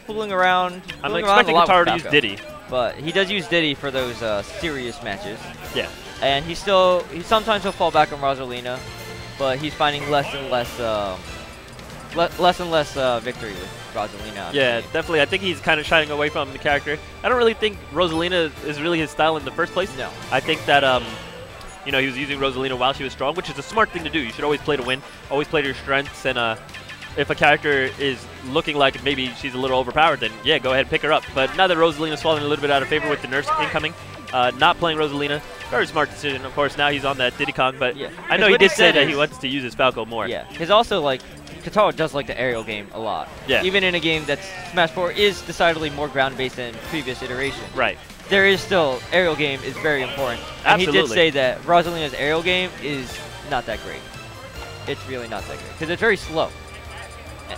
fooling around. I'm expecting Keitaro to use Diddy. But he does use Diddy for those serious matches. Yeah. And he sometimes will fall back on Rosalina, but he's finding less and less victory with Rosalina. Yeah, definitely. I think he's kind of shying away from the character. I don't really think Rosalina is really his style in the first place. No. I think that you know, he was using Rosalina while she was strong, which is a smart thing to do. You should always play to win, always play to your strengths, and if a character is looking like maybe she's a little overpowered, then yeah, go ahead and pick her up. But now that Rosalina's falling a little bit out of favor with the nurse incoming, not playing Rosalina, very smart decision. Of course, now he's on that Diddy Kong, but yeah. I know he did say that he wants to use his Falco more. Yeah, because also, like, Keitaro does like the aerial game a lot. Yeah. Even in a game that's Smash 4 is decidedly more ground-based than previous iterations. Right. There is still, aerial game is very important. And Absolutely. he did say that Rosalina's aerial game is not that great. It's really not that great, because it's very slow.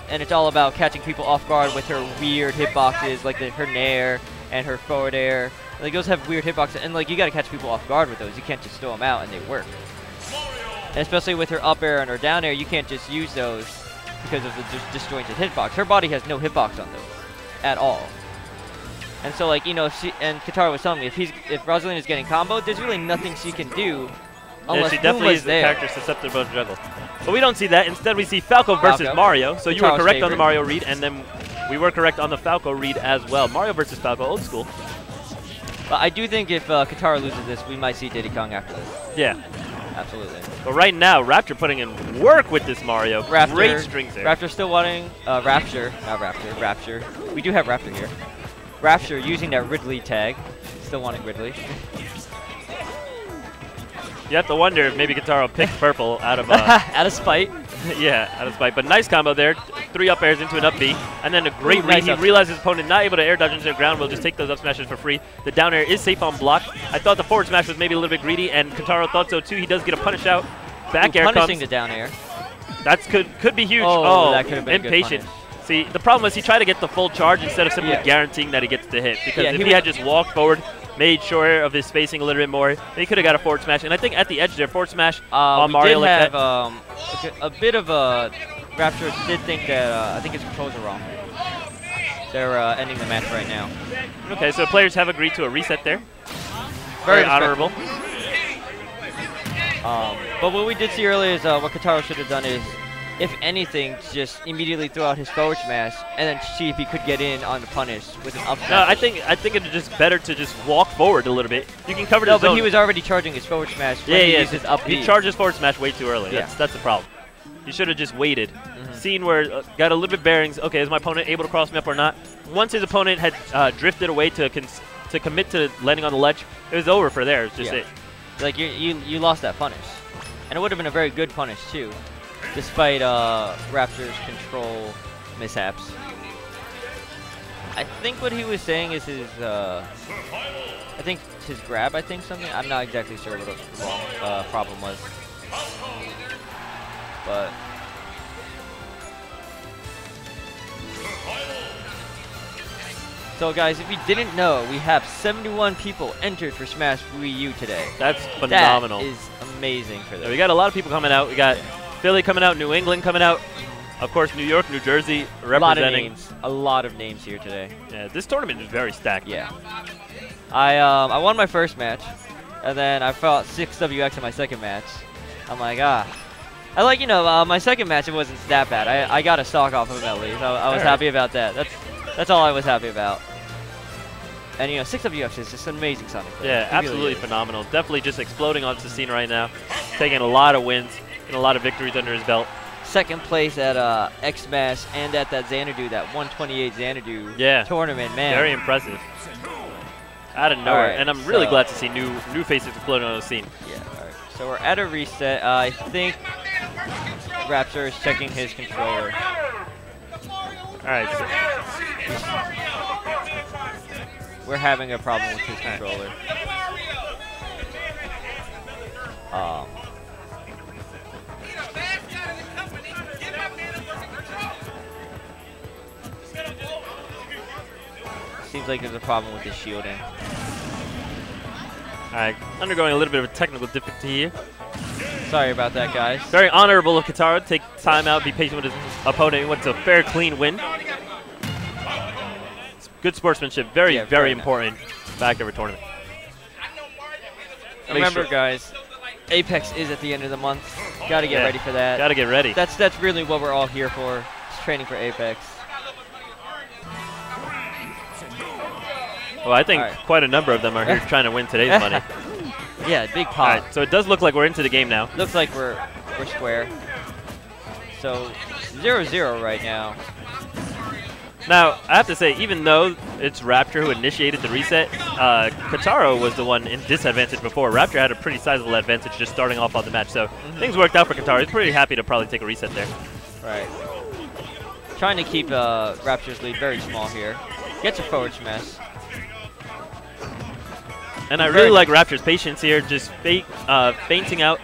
And it's all about catching people off guard with her weird hitboxes, like her nair and her forward air. Like, those have weird hitboxes, and like, you gotta catch people off guard with those. You can't just throw them out and they work. And especially with her up air and her down air, you can't just use those because of the disjointed hitbox. Her body has no hitbox on those at all. And so, like, you know, and Keitaro was telling me, if Rosalina's getting comboed, there's really nothing she can do unless she definitely is the character susceptible to juggle. But we don't see that. Instead, we see Falco versus Mario. So you were correct on the Mario read, and then we were correct on the Falco read as well. Mario versus Falco, old school. But I do think if Keitaro loses this, we might see Diddy Kong after this. Yeah. Absolutely. But right now, Rapture putting in work with this Mario. Rapture, great strings there. Rapture still wanting Rapture. Not Rapture. Rapture. We do have Rapture here. Rapture using that Ridley tag. Still wanting Ridley. You have to wonder if maybe Keitaro picked purple out of out of spite. Yeah, out of spite. But nice combo there. 3 up airs into an up B. And then a great read. He realized his opponent not able to air dodge into the ground. Will just take those up smashes for free. The down air is safe on block. I thought the forward smash was maybe a little bit greedy, and Keitaro thought so too. He does get a punish out. Back air punishing comes. The down air. That could be huge. Oh, that could have been impatient. See, the problem was he tried to get the full charge instead of simply guaranteeing that he gets the hit. Because if he had just walked forward, made sure of his spacing a little bit more, he could have got a forward smash. And I think at the edge there, forward smash on Mario like that. A bit of a Rapture did think that I think his controls are wrong. They're ending the match right now. Okay, so the players have agreed to a reset there. Very honorable. But what we did see earlier is what Keitaro should have done is, if anything, just immediately throw out his forward smash and then see if he could get in on the punish with an up smash. No, I think it's just better to just walk forward a little bit. You can cover the zone. No, but he was already charging his forward smash when he used his up B. He charged his forward smash way too early. Yeah. That's the problem. He should have just waited. Seen where, got a little bit bearings. Okay, is my opponent able to cross me up or not? Once his opponent had drifted away to commit to landing on the ledge, it was over for there. It's just it. Like, you lost that punish. And it would have been a very good punish, too. Despite Rapture's control mishaps. I think what he was saying is his, I think his grab, something. I'm not exactly sure what the problem was. But so guys, if you didn't know, we have 71 people entered for Smash Wii U today. That's phenomenal. That is amazing for them. Yeah, we got a lot of people coming out. We got Philly coming out, New England coming out. Of course, New York, New Jersey representing. A lot of names here today. Yeah, this tournament is very stacked. Yeah. I won my first match, and then I fought 6WX in my second match. I'm like, my second match, it wasn't that bad. I got a stock off of him at least. I was happy about that. That's all I was happy about. And 6WX is just an amazing Sonic player. Yeah, absolutely phenomenal. Definitely just exploding onto the scene right now. Taking a lot of wins and a lot of victories under his belt. Second place at X Smash and at that Xanadu, that 128 Xanadu tournament, man. Very impressive. Out of nowhere. And I'm really glad to see new faces exploding on the scene. Yeah, alright. So we're at a reset. I think Rapture is checking his controller. Alright. So we're having a problem with his controller. Seems like there's a problem with his shielding. Alright, undergoing a little bit of a technical difficulty here. Sorry about that, guys. Very honorable of Keitaro. Take time out, be patient with his opponent. He wants a fair, clean win. good sportsmanship. Very, Yeah, very nice. important factor of a tournament. Remember, guys, Apex is at the end of the month. Got to get ready for that. Got to get ready. That's really what we're all here for. It's training for Apex. Well, I think quite a number of them are here trying to win today's money. Yeah, big pop. All right, so it does look like we're into the game now. Looks like we're square. So 0-0 right now. Now, I have to say, even though it's Rapture who initiated the reset, Keitaro was the one in disadvantage before. Rapture had a pretty sizable advantage just starting off on the match, so things worked out for Keitaro. He's pretty happy to probably take a reset there. Right. Trying to keep Rapture's lead very small here. Gets a forward smash. And I really like Rapture's patience here, just fainting out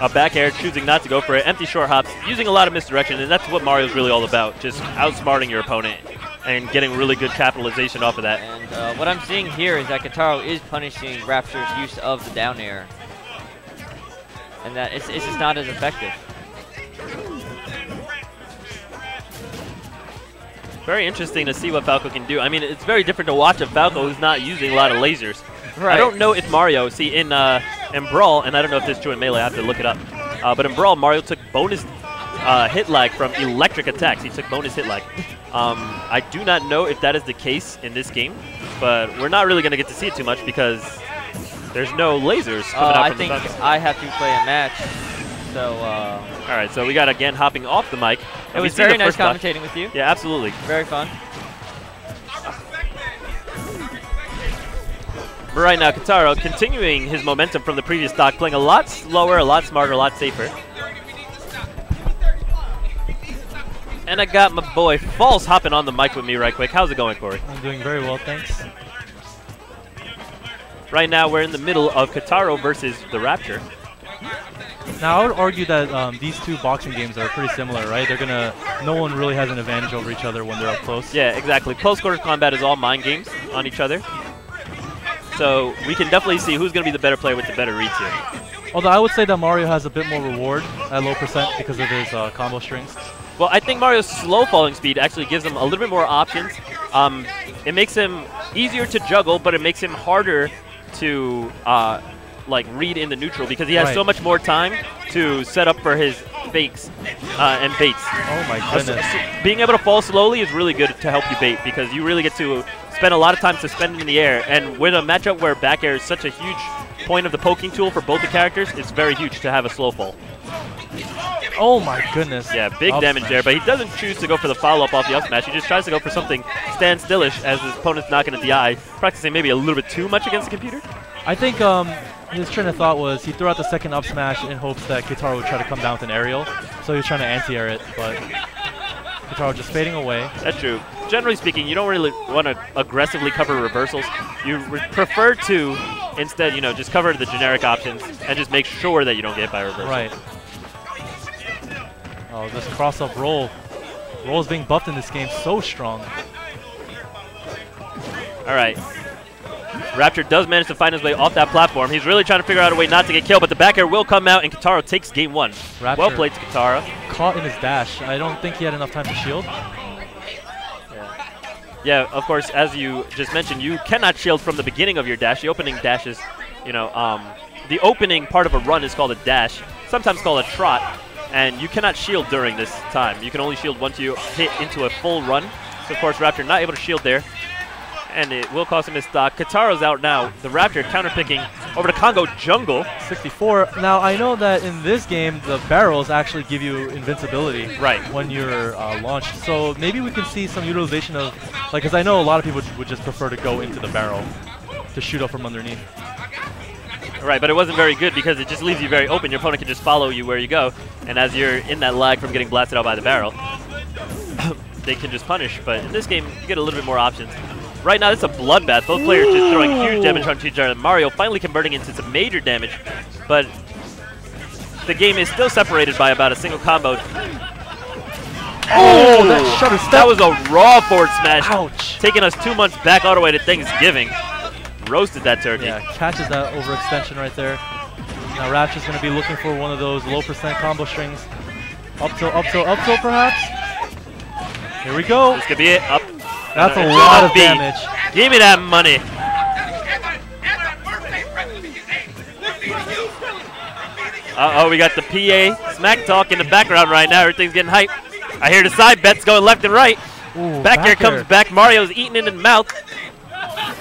a back air, choosing not to go for it, empty short hops, using a lot of misdirection, and that's what Mario's really all about, just outsmarting your opponent and getting really good capitalization off of that. And what I'm seeing here is that Keitaro is punishing Rapture's use of the down air, and that it's just not as effective. Very interesting to see what Falco can do. I mean, it's very different to watch a Falco who's not using a lot of lasers. Right. I don't know if Mario, see in Brawl, and I don't know if this is true in Melee, I have to look it up. But in Brawl, Mario took bonus hit lag from electric attacks. He took bonus hit lag. I do not know if that is the case in this game, but we're not really going to get to see it too much because there's no lasers coming out from the Falco. I think I have to play a match. So, all right, so we got again hopping off the mic. It was very nice commentating with you. Yeah, absolutely. Very fun. But right now, Keitaro continuing his momentum from the previous stock, playing a lot slower, a lot smarter, a lot safer. And I got my boy False hopping on the mic with me right quick. How's it going, Corey? I'm doing very well, thanks. Right now, we're in the middle of Keitaro versus the Rapture. Now, I would argue that these two boxing games are pretty similar, right? No one really has an advantage over each other when they're up close. Yeah, exactly. Close quarters combat is all mind games on each other. So we can definitely see who's going to be the better player with the better reads here. Although I would say that Mario has a bit more reward at low percent because of his combo strings. Well, I think Mario's slow falling speed actually gives him a little bit more options. It makes him easier to juggle, but it makes him harder to like read in the neutral because he has so much more time to set up for his fakes and baits. Oh my goodness. Being able to fall slowly is really good to help you bait because you really get to spend a lot of time suspended in the air. And with a matchup where back air is such a huge point of the poking tool for both the characters, it's very huge to have a slow fall. Oh my goodness. Yeah, big damage there, but he doesn't choose to go for the follow-up off the up smash. He just tries to go for something stand-stillish as his opponent's not going to DI, practicing maybe a little bit too much against the computer. I think his train of thought was he threw out the second up smash in hopes that Keitaro would try to come down with an aerial, so he was trying to anti-air it, but Keitaro just fading away. That's true. Generally speaking, you don't really want to aggressively cover reversals. You prefer to instead, you know, just cover the generic options and just make sure that you don't get hit by a reversal. Right. Oh, this cross-up roll. Roll is being buffed in this game so strong. All right. Rapture does manage to find his way off that platform. He's really trying to figure out a way not to get killed, but the back air will come out, and Keitaro takes game one. Rapture well played to Keitaro. Caught in his dash. I don't think he had enough time to shield. Yeah, of course, as you just mentioned, you cannot shield from the beginning of your dash. The opening dash is, you know, the opening part of a run is called a dash, sometimes called a trot, and you cannot shield during this time. You can only shield once you hit into a full run. So, of course, Rapture not able to shield there, and it will cost him his stock. Keitaro's out now. The Rapture counter-picking over to Congo Jungle. 64. Now, I know that in this game, the barrels actually give you invincibility when you're launched. So maybe we can see some utilization of, like, because I know a lot of people would just prefer to go into the barrel to shoot up from underneath. Right, but it wasn't very good because it just leaves you very open. Your opponent can just follow you where you go, and as you're in that lag from getting blasted out by the barrel, they can just punish. But in this game, you get a little bit more options. Right now, it's a bloodbath. Both players just throwing huge damage on each other. Mario finally converting into some major damage, but the game is still separated by about a single combo. Oh, that shutter step. That was a raw forward smash. Ouch. Taking us 2 months back all the way to Thanksgiving. Roasted that turkey. Yeah, catches that overextension right there. Now Rapture's going to be looking for one of those low percent combo strings. Up tilt, perhaps. Here we go. This could be it. Up. That's a lot of damage. Give me that money. Uh-oh, we got the PA smack talk in the background right now. Everything's getting hype. I hear the side bets going left and right. Ooh, back air comes back. Mario's eating it in the mouth.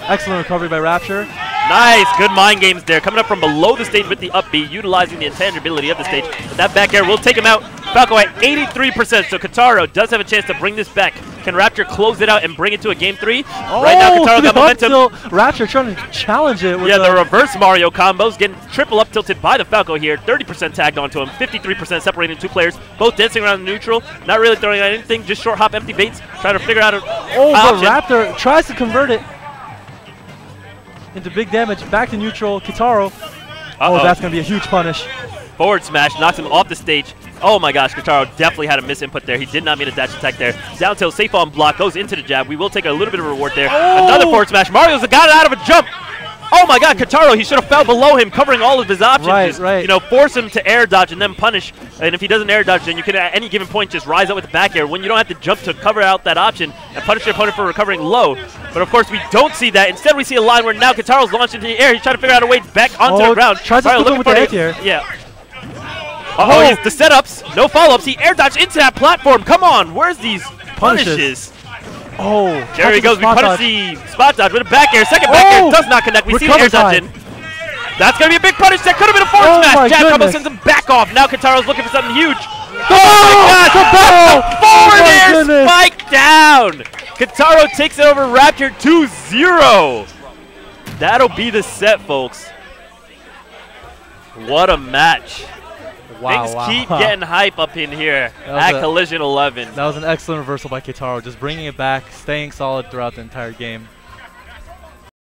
Excellent recovery by Rapture. Nice, good mind games there. Coming up from below the stage with the up B, utilizing the intangibility of the stage. But that back air will take him out. Falco at 83%, so Keitaro does have a chance to bring this back. Can Rapture close it out and bring it to a game 3? Oh, right now, Keitaro got momentum. Rapture trying to challenge it. With the reverse Mario combos, getting triple up tilted by the Falco here. 30% tagged onto him, 53% separating two players. Both dancing around the neutral, not really throwing out anything, just short hop empty baits, trying to figure out an but Rapture tries to convert it into big damage. Back to neutral. Keitaro. Oh, that's going to be a huge punish. Forward smash knocks him off the stage. Oh my gosh, Keitaro definitely had a misinput there. He did not mean a dash attack there. Down tilt, safe on block, goes into the jab. We will take a little bit of a reward there. Another forward smash. Mario's got it out of a jump. Oh my god, Keitaro, he should have fell below him, covering all of his options. Right. You know, force him to air dodge and then punish. And if he doesn't air dodge, then you can at any given point just rise up with the back air when you don't have to jump to cover out that option and punish your opponent for recovering low. But of course, we don't see that. Instead, we see a line where now Keitaro's launched into the air. He's trying to figure out a way back onto the ground. Tries to flip him with the anti-air. Yeah. He's the setups, no follow-ups. He air dodged into that platform. Come on, where's these punishes? Oh, there he goes. We punish the spot dodge with a back air. Second back air does not connect. We see the air dodge in. That's going to be a big punish. That could have been a forward smash. Jab combo sends him back off. Now Keitaro's looking for something huge. Oh my god! Forward air spike down. Keitaro takes it over Rapture 2-0. That'll be the set, folks. What a match. Wow, Things keep getting hype up in here at Collision 11. That was an excellent reversal by Keitaro, just bringing it back, staying solid throughout the entire game.